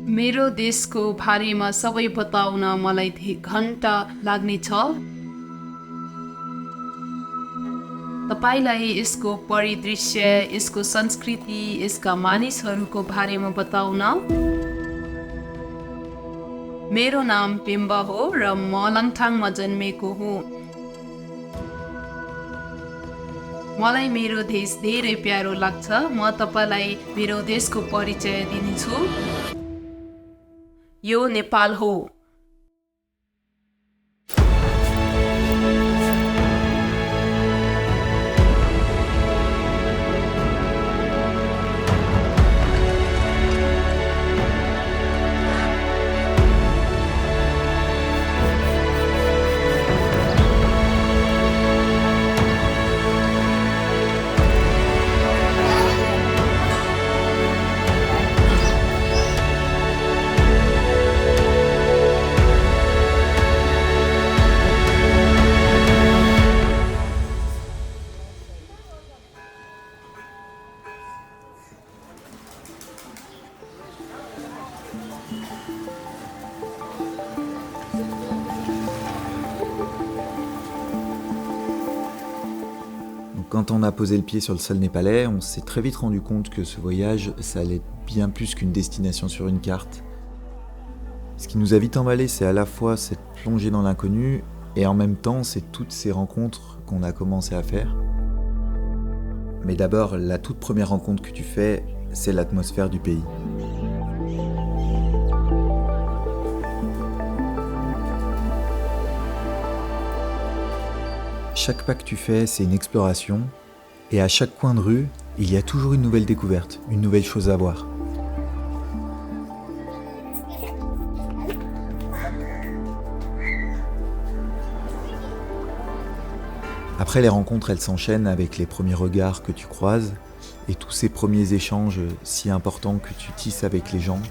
मेरो देशको बारेमा सबै बताउन मलाई घण्टा लाग्नेछ। तपाईलाई यसको परिदृश्य, यसको संस्कृति, यसका मानिसहरूको बारेमा बताउन। मेरो नाम पेम्बा हो र म लङथाङमा जन्मेको हुँ। मलाई मेरो देश धेरै प्यारो लाग्छ। म तपाईलाई मेरो देशको परिचय दिनेछु। यो नेपाल हो। Quand on a posé le pied sur le sol népalais, on s'est très vite rendu compte que ce voyage, ça allait être bien plus qu'une destination sur une carte. Ce qui nous a vite emballé, c'est à la fois cette plongée dans l'inconnu, et en même temps, c'est toutes ces rencontres qu'on a commencé à faire. Mais d'abord, la toute première rencontre que tu fais, c'est l'atmosphère du pays. Chaque pas que tu fais, c'est une exploration, et à chaque coin de rue, il y a toujours une nouvelle découverte, une nouvelle chose à voir. Après, les rencontres, elles s'enchaînent avec les premiers regards que tu croises, et tous ces premiers échanges si importants que tu tisses avec les gens.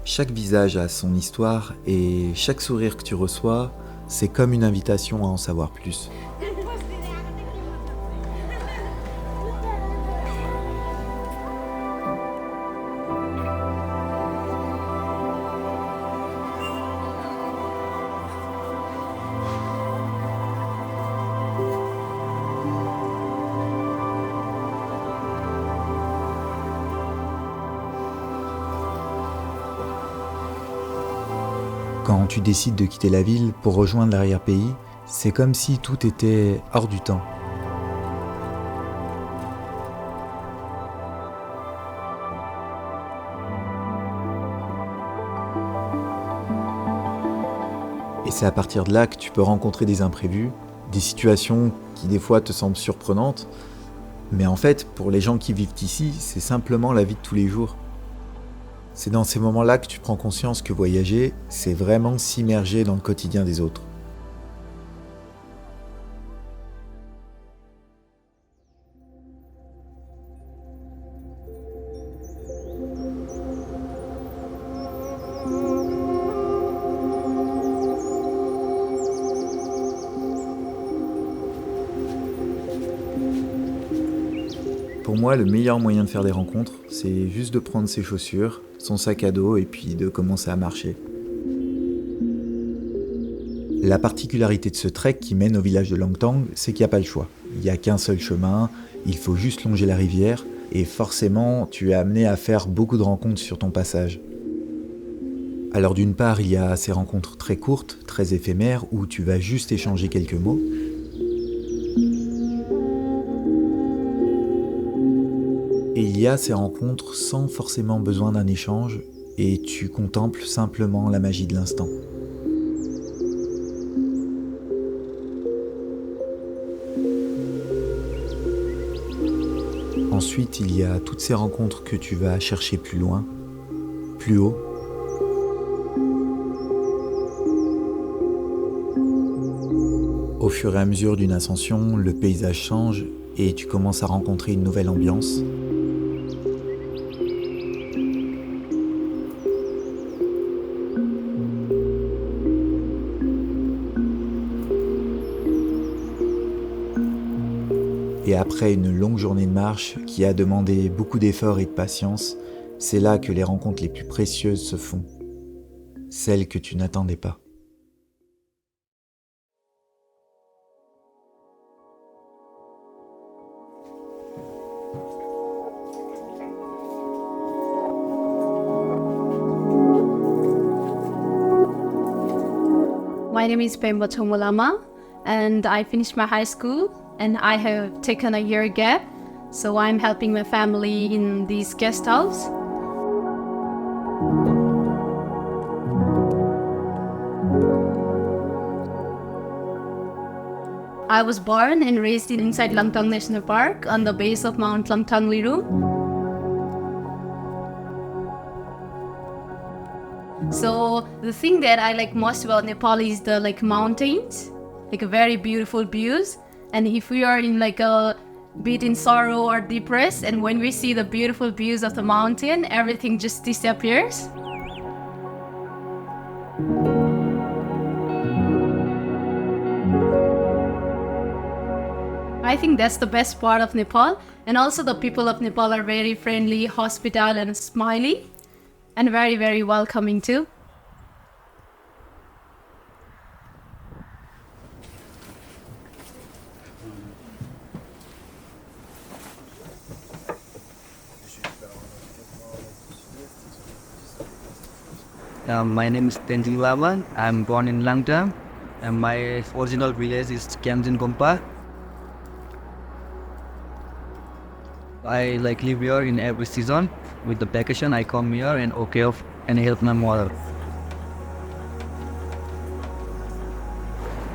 Chaque visage a son histoire, et chaque sourire que tu reçois, c'est comme une invitation à en savoir plus. Quand tu décides de quitter la ville pour rejoindre l'arrière-pays, c'est comme si tout était hors du temps. Et c'est à partir de là que tu peux rencontrer des imprévus, des situations qui des fois te semblent surprenantes, mais en fait, pour les gens qui vivent ici, c'est simplement la vie de tous les jours. C'est dans ces moments-là que tu prends conscience que voyager, c'est vraiment s'immerger dans le quotidien des autres. Pour moi, le meilleur moyen de faire des rencontres, c'est juste de prendre ses chaussures, son sac à dos et puis de commencer à marcher. La particularité de ce trek qui mène au village de Langtang, c'est qu'il n'y a pas le choix. Il n'y a qu'un seul chemin, il faut juste longer la rivière et forcément, tu es amené à faire beaucoup de rencontres sur ton passage. Alors d'une part, il y a ces rencontres très courtes, très éphémères, où tu vas juste échanger quelques mots. Et il y a ces rencontres sans forcément besoin d'un échange, et tu contemples simplement la magie de l'instant. Ensuite, il y a toutes ces rencontres que tu vas chercher plus loin, plus haut. Au fur et à mesure d'une ascension, le paysage change et tu commences à rencontrer une nouvelle ambiance. Et après une longue journée de marche qui a demandé beaucoup d'efforts et de patience, C'est là que les rencontres les plus précieuses se font, celles que tu n'attendais pas. My name is Pemba Chomolama, and I finished my high school, and I have taken a year gap, so I'm helping my family in this guest house. I was born and raised inside Langtang National Park on the base of Mount Langtang Liru. So the thing that I like most about Nepal is the mountains, a very beautiful views. And if we are in a bit in sorrow or depressed, and when we see the beautiful views of the mountain, everything just disappears. I think that's the best part of Nepal. And also the people of Nepal are very friendly, hospitable and smiley, and very, very welcoming too. My name is Tenzing Laban. I'm born in Langtang, and my original village is Kamjin Gompa. I live here in every season. With the vacation, I come here and and help my mother.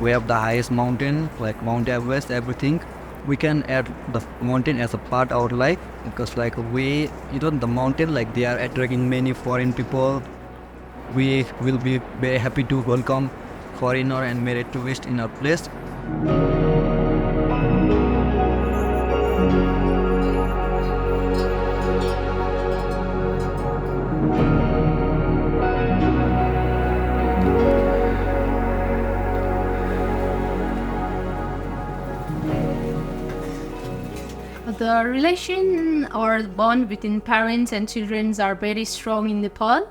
We have the highest mountain, like Mount Everest, everything. We can add the mountain as a part of our life because the mountain, they are attracting many foreign people. We will be very happy to welcome foreigner and many tourists in our place. The relation or bond between parents and children are very strong in Nepal.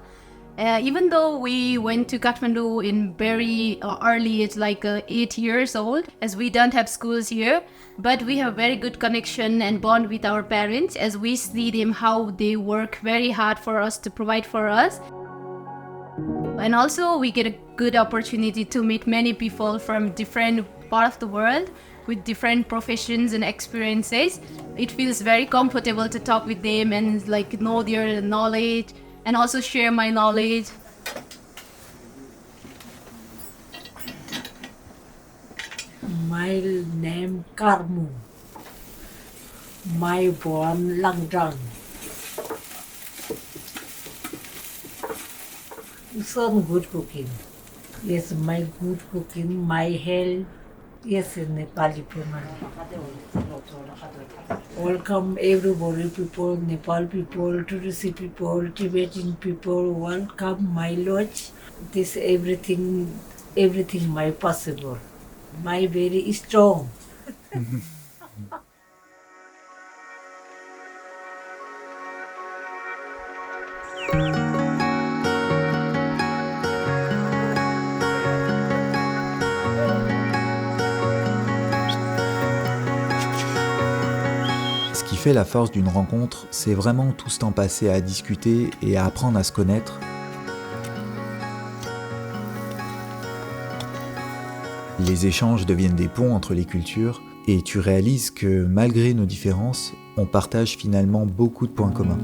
Even though we went to Kathmandu in very early age, 8 years old, as we don't have schools here, but we have very good connection and bond with our parents as we see them how they work very hard for us to provide for us. And also we get a good opportunity to meet many people from different parts of the world with different professions and experiences. It feels very comfortable to talk with them and know their knowledge and also share my knowledge. My name Karmu. My born Langtang. Some good cooking. Yes, my good cooking, my health. Yes, in Nepali family. Welcome everybody, people, Nepal people, Turisi people, Tibetan people. Welcome my lodge. This everything my possible. My very strong. Ce qui fait la force d'une rencontre, c'est vraiment tout ce temps passé à discuter et à apprendre à se connaître. Les échanges deviennent des ponts entre les cultures et tu réalises que malgré nos différences, on partage finalement beaucoup de points communs.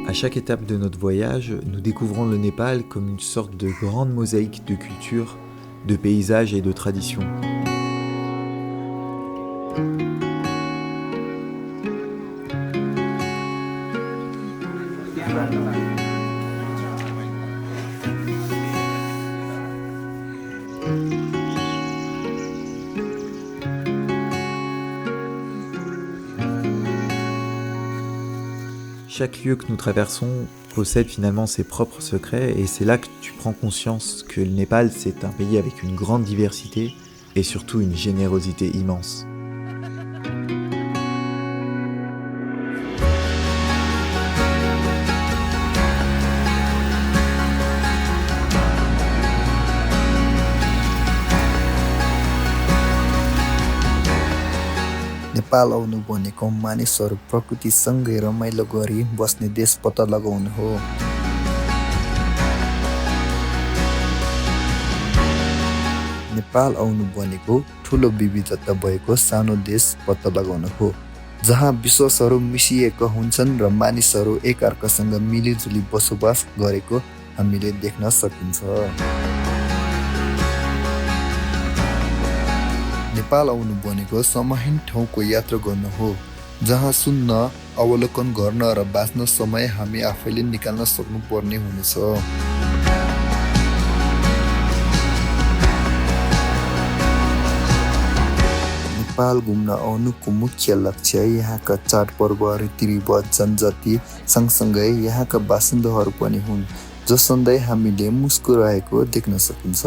À chaque étape de notre voyage, nous découvrons le Népal comme une sorte de grande mosaïque de cultures, de paysages et de traditions. Chaque lieu que nous traversons possède finalement ses propres secrets et c'est là que tu prends conscience que le Népal c'est un pays avec une grande diversité et surtout une générosité immense. Nepal आउनु भनेको मानिसहरू प्रकृतिसँगै रमाइलो गरी बस्ने देश पत्ता लगाउनु हो। नेपाल आउनु भनेको ठुलो विविधता भएको सानो देश पत्ता लगाउनु हो, जहाँ विश्वासहरू मिसिएका हुन्छन् र मानिसहरू एकअर्कासँग मिलिजुली बसोबास गरेको हामीले देख्न सकिन्छ। नेपाल आउनु भनेको समाहीन ठाउँको यात्रा गर्नु हो, जहाँ सुन्न, अवलोकन गर्न र बाँच्न समय हामी आफैले निकाल्न सक्नुपर्ने हुनेछ। नेपाल घुम्न आउनुको मुख्य लक्ष्य यहाँका चाडपर्व, रीतिरिवाज, जनजाति सँगसँगै यहाँका बासिन्दाहरू पनि हुन्, जो सधैँ हामीले मुस्कुराएको देख्न सकिन्छ।